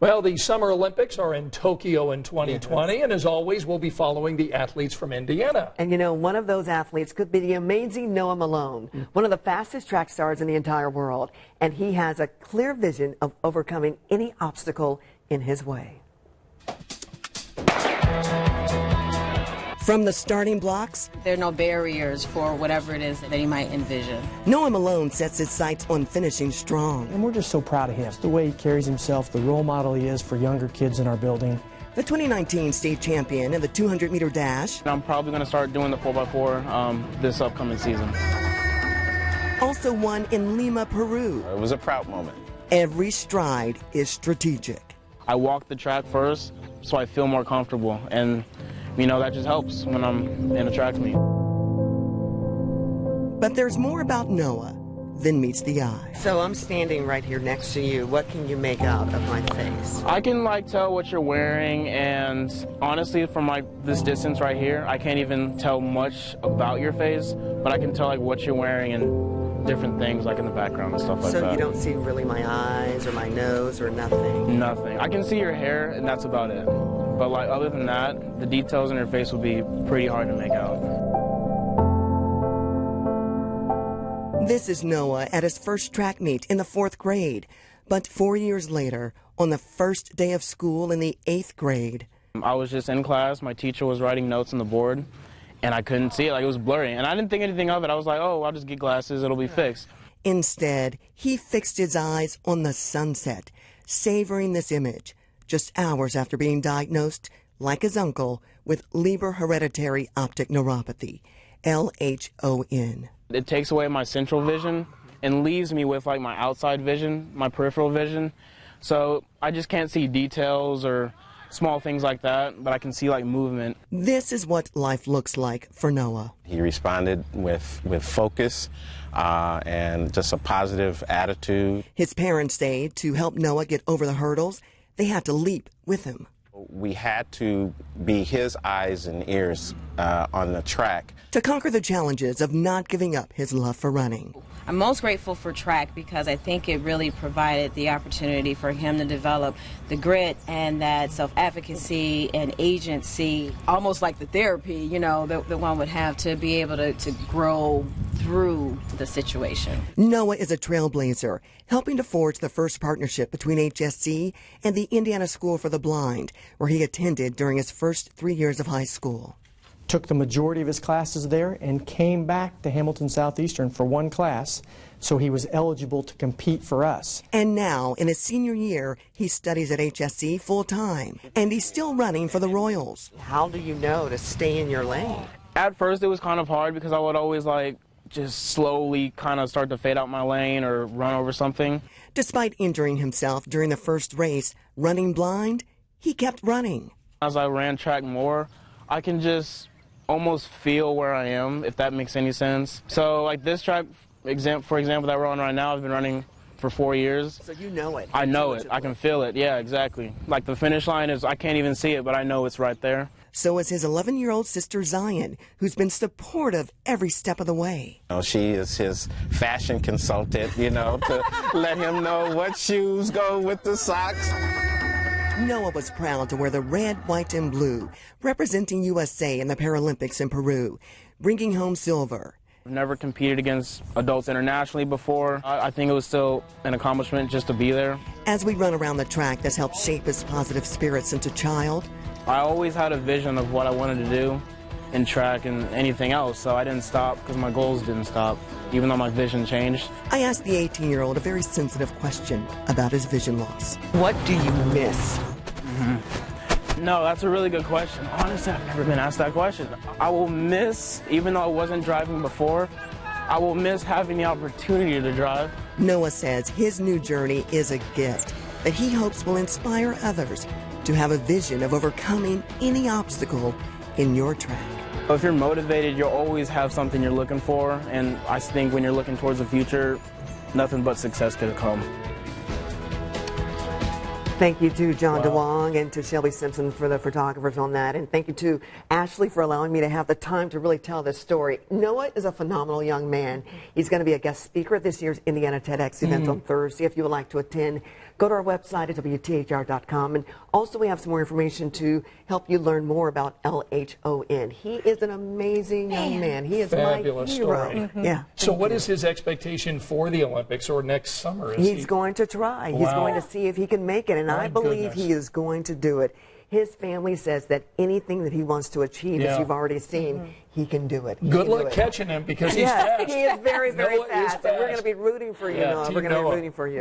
Well, the Summer Olympics are in Tokyo in 2020, and as always, we'll be following the athletes from Indiana. And you know, one of those athletes could be the amazing Noah Malone, one of the fastest track stars in the entire world. And he has a clear vision of overcoming any obstacle in his way. From the starting blocks, there are no barriers for whatever it is that he might envision. Noah Malone sets his sights on finishing strong. And we're just so proud of him. The way he carries himself, the role model he is for younger kids in our building. The 2019 state champion in the 200-meter dash. I'm probably going to start doing the 4x4 this upcoming season. Also won in Lima, Peru. It was a proud moment. Every stride is strategic. I walk the track first so I feel more comfortable, and you know, that just helps when I'm in a track meet. But there's more about Noah than meets the eye. So I'm standing right here next to you. What can you make out of my face? I can tell what you're wearing, and honestly from this distance right here, I can't even tell much about your face, but I can tell what you're wearing and different things in the background and stuff like that. So you don't see really my eyes or my nose or nothing? Nothing. I can see your hair, and that's about it. But other than that, the details in your face would be pretty hard to make out. This is Noah at his first track meet in the 4th grade. But 4 years later, on the first day of school in the 8th grade. I was just in class, my teacher was writing notes on the board, and I couldn't see it, it was blurry. And I didn't think anything of it. I was like, oh, I'll just get glasses, it'll be fixed. Instead, he fixed his eyes on the sunset, savoring this image. Just hours after being diagnosed, like his uncle, with Leber hereditary optic neuropathy, LHON. It takes away my central vision and leaves me with my outside vision, my peripheral vision. So I just can't see details or small things like that, but I can see movement. This is what life looks like for Noah. He responded with focus and just a positive attitude. His parents say to help Noah get over the hurdles, they had to leap with him. We had to be his eyes and ears on the track. To conquer the challenges of not giving up his love for running. I'm most grateful for track because I think it really provided the opportunity for him to develop the grit and that self-advocacy and agency, almost like the therapy, that one would have to be able to grow through the situation. Noah is a trailblazer, helping to forge the first partnership between IHSAA and the Indiana School for the Blind, where he attended during his first 3 years of high school. Took the majority of his classes there and came back to Hamilton Southeastern for one class, so he was eligible to compete for us. And now, in his senior year, he studies at HSC full-time, and he's still running for the Royals. How do you know to stay in your lane? At first it was kind of hard because I would always just slowly kind of start to fade out my lane or run over something. Despite injuring himself during the first race, running blind, he kept running. As I ran track more, I can just almost feel where I am, if that makes any sense. So this track, for example, that we're on right now, I've been running for 4 years. So you know it. I know it. I can feel it. Yeah, exactly. The finish line is, I can't even see it, but I know it's right there. So is his 11-year-old sister Zion, who's been supportive every step of the way. She is his fashion consultant, to let him know what shoes go with the socks. Noah was proud to wear the red, white, and blue, representing USA in the Paralympics in Peru, bringing home silver. I've never competed against adults internationally before. I think it was still an accomplishment just to be there. As we run around the track, that's helped shape his positive spirit since a child. I always had a vision of what I wanted to do in track and anything else, so I didn't stop because my goals didn't stop, even though my vision changed. I asked the 18-year-old a very sensitive question about his vision loss. What do you miss? No, that's a really good question. Honestly, I've never been asked that question. I will miss, even though I wasn't driving before, I will miss having the opportunity to drive. Noah says his new journey is a gift that he hopes will inspire others to have a vision of overcoming any obstacle in your track. If you're motivated, you'll always have something you're looking for, and I think when you're looking towards the future, nothing but success could come. Thank you to John DeWong and to Shelby Simpson for the photographers on that. And thank you to Ashley for allowing me to have the time to really tell this story. Noah is a phenomenal young man. He's going to be a guest speaker at this year's Indiana TEDx event on Thursday. If you would like to attend, go to our website at WTHR.com. And also we have some more information to help you learn more about LHON. He is an amazing young man. He is Fabulous my hero. story. Yeah. So what is his expectation for the Olympics or next summer? He's going to try. He's Wow. going to see if he can make it, and My I believe goodness. he is going to do it. His family says that anything that he wants to achieve, Yeah. as you've already seen, he can do it. He Good can do luck it. catching him because he's Yes, fast. he is very, very Noah is fast. And we're going fast. to be rooting for you, Yeah, Noah. Team We're going to be Noah. rooting for you.